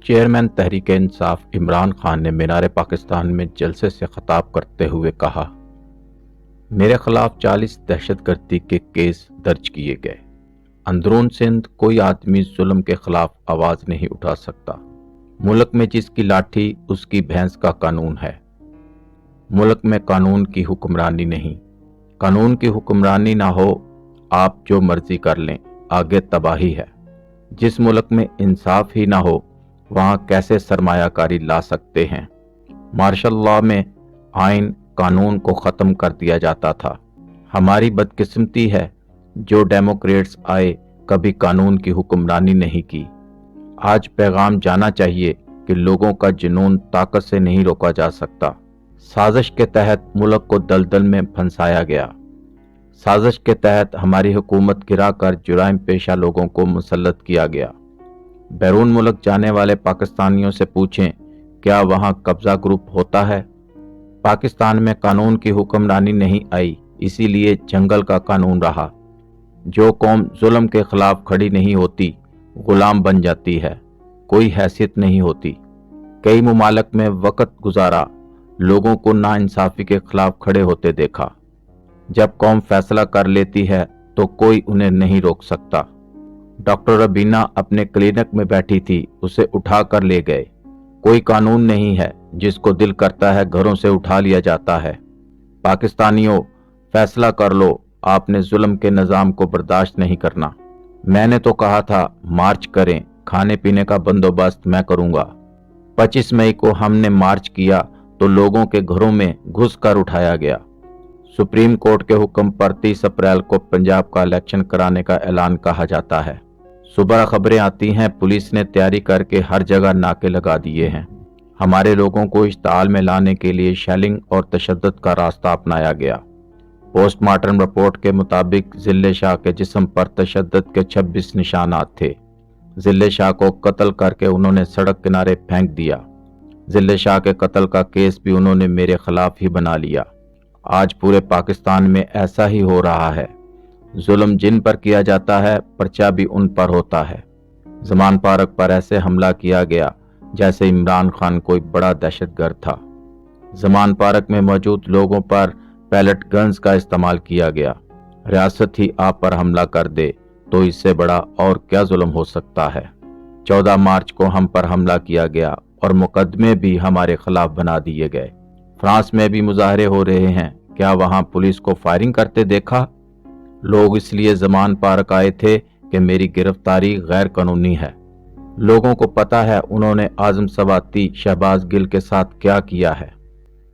Chairman Tehreek Insaf Imran Khan نے مینار پاکستان میں جلسے سے خطاب کرتے ہوئے کہا، میرے خلاف 40 دہشت گردی کے کیس درج کیے گئے۔ اندرون سندھ کوئی آدمی ظلم کے خلاف آواز نہیں اٹھا سکتا۔ ملک میں جس کی لاٹھی اس کی بھینس کا قانون ہے۔ ملک میں قانون کی حکمرانی نہیں۔ قانون کی حکمرانی نہ ہو، آپ جو مرضی کر لیں، آگے تباہی ہے۔ جس ملک میں انصاف ہی نہ ہو، وہاں کیسے سرمایہ کاری لا سکتے ہیں؟ مارشل لاء میں آئین قانون کو ختم کر دیا جاتا تھا۔ ہماری بدقسمتی ہے جو ڈیموکریٹس آئے کبھی قانون کی حکمرانی نہیں کی۔ آج پیغام جانا چاہیے کہ لوگوں کا جنون طاقت سے نہیں روکا جا سکتا۔ سازش کے تحت ملک کو دلدل میں پھنسایا گیا۔ سازش کے تحت ہماری حکومت گرا کر جرائم پیشہ لوگوں کو مسلط کیا گیا۔ بیرون ملک جانے والے پاکستانیوں سے پوچھیں، کیا وہاں قبضہ گروپ ہوتا ہے؟ پاکستان میں قانون کی حکمرانی نہیں آئی، اسی لیے جنگل کا قانون رہا۔ جو قوم ظلم کے خلاف کھڑی نہیں ہوتی، غلام بن جاتی ہے، کوئی حیثیت نہیں ہوتی۔ کئی ممالک میں وقت گزارا، لوگوں کو ناانصافی کے خلاف کھڑے ہوتے دیکھا۔ جب قوم فیصلہ کر لیتی ہے تو کوئی انہیں نہیں روک سکتا۔ ڈاکٹر ربینہ اپنے کلینک میں بیٹھی تھی، اسے اٹھا کر لے گئے۔ کوئی قانون نہیں ہے، جس کو دل کرتا ہے گھروں سے اٹھا لیا جاتا ہے۔ پاکستانیوں، فیصلہ کر لو، آپ نے ظلم کے نظام کو برداشت نہیں کرنا۔ میں نے تو کہا تھا مارچ کریں، کھانے پینے کا بندوبست میں کروں گا۔ 25 مئی کو ہم نے مارچ کیا تو لوگوں کے گھروں میں گھس کر اٹھایا گیا۔ سپریم کورٹ کے حکم پر 30 اپریل کو پنجاب کا الیکشن کرانے کا اعلان کہا جاتا ہے۔ صبح خبریں آتی ہیں پولیس نے تیاری کر کے ہر جگہ ناکے لگا دیے ہیں۔ ہمارے لوگوں کو اشتعال میں لانے کے لیے شیلنگ اور تشدد کا راستہ اپنایا گیا۔ پوسٹ مارٹم رپورٹ کے مطابق ضلع شاہ کے جسم پر تشدد کے 26 نشانات تھے۔ ضلع شاہ کو قتل کر کے انہوں نے سڑک کنارے پھینک دیا۔ ضلع شاہ کے قتل کا کیس بھی انہوں نے میرے خلاف ہی بنا لیا۔ آج پورے پاکستان میں ایسا ہی ہو رہا ہے۔ ظلم جن پر کیا جاتا ہے، پرچہ بھی ان پر ہوتا ہے۔ زمان پارک پر ایسے حملہ کیا گیا جیسے عمران خان کوئی بڑا دہشت گرد تھا۔ زمان پارک میں موجود لوگوں پر پیلٹ گنز کا استعمال کیا گیا۔ ریاست ہی آپ پر حملہ کر دے تو اس سے بڑا اور کیا ظلم ہو سکتا ہے؟ 14 مارچ کو ہم پر حملہ کیا گیا اور مقدمے بھی ہمارے خلاف بنا دیے گئے۔ فرانس میں بھی مظاہرے ہو رہے ہیں، کیا وہاں پولیس کو فائرنگ کرتے دیکھا؟ لوگ اس لیے زمان پارک آئے تھے کہ میری گرفتاری غیر قانونی ہے۔ لوگوں کو پتا ہے انہوں نے اعظم سواتی شہباز گل کے ساتھ کیا کیا ہے۔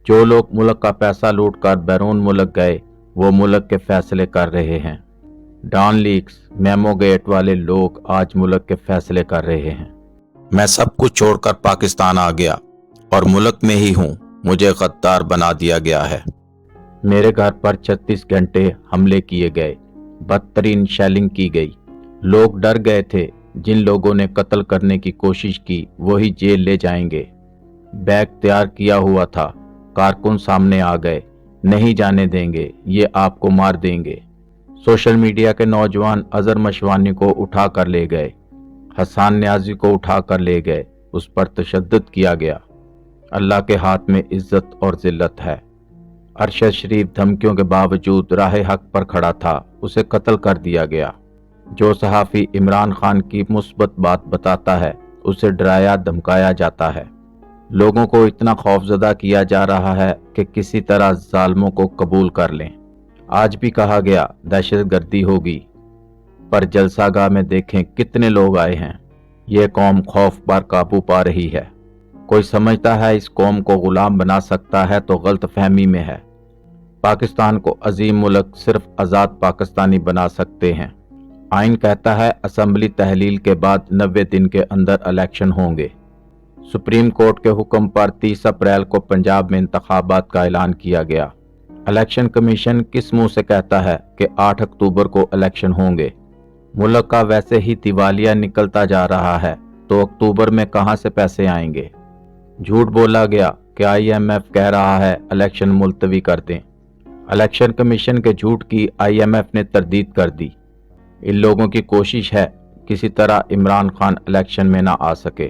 جو لوگ ملک کا پیسہ لوٹ کر بیرون ملک گئے، وہ ملک کے فیصلے کر رہے ہیں۔ ڈان لیکس، میمو گیٹ والے لوگ آج ملک کے فیصلے کر رہے ہیں۔ میں سب کچھ چھوڑ کر پاکستان آ گیا اور ملک میں ہی ہوں، مجھے غدار بنا دیا گیا ہے۔ میرے گھر پر 36 گھنٹے حملے کیے گئے، بدترین شیلنگ کی گئی۔ لوگ ڈر گئے تھے، جن لوگوں نے قتل کرنے کی کوشش کی وہی جیل لے جائیں گے۔ بیگ تیار کیا ہوا تھا، کارکن سامنے آ گئے، نہیں جانے دیں گے، یہ آپ کو مار دیں گے۔ سوشل میڈیا کے نوجوان اظہر مشوانی کو اٹھا کر لے گئے، حسان نیازی کو اٹھا کر لے گئے، اس پر تشدد کیا گیا۔ اللہ کے ہاتھ میں عزت اور ذلت ہے۔ ارشد شریف دھمکیوں کے باوجود راہ حق پر کھڑا تھا، اسے قتل کر دیا گیا۔ جو صحافی عمران خان کی مثبت بات بتاتا ہے، اسے ڈرایا دھمکایا جاتا ہے۔ لوگوں کو اتنا خوفزدہ کیا جا رہا ہے کہ کسی طرح ظالموں کو قبول کر لیں۔ آج بھی کہا گیا دہشت گردی ہوگی، پر جلسہ گاہ میں دیکھیں کتنے لوگ آئے ہیں۔ یہ قوم خوف پر قابو پا رہی ہے۔ کوئی سمجھتا ہے اس قوم کو غلام بنا سکتا ہے تو غلط فہمی میں ہے۔ پاکستان کو عظیم ملک صرف آزاد پاکستانی بنا سکتے ہیں۔ آئین کہتا ہے اسمبلی تحلیل کے بعد 90 دن کے اندر الیکشن ہوں گے۔ سپریم کورٹ کے حکم پر 30 اپریل کو پنجاب میں انتخابات کا اعلان کیا گیا۔ الیکشن کمیشن کس منہ سے کہتا ہے کہ 8 اکتوبر کو الیکشن ہوں گے؟ ملک کا ویسے ہی دیوالیہ نکلتا جا رہا ہے تو اکتوبر میں کہاں سے پیسے آئیں گے؟ جھوٹ بولا گیا کہ IMF کہہ رہا ہے الیکشن ملتوی کر دیں۔ الیکشن کمیشن کے جھوٹ کی IMF نے تردید کر دی۔ ان لوگوں کی کوشش ہے کسی طرح عمران خان الیکشن میں نہ آ سکے۔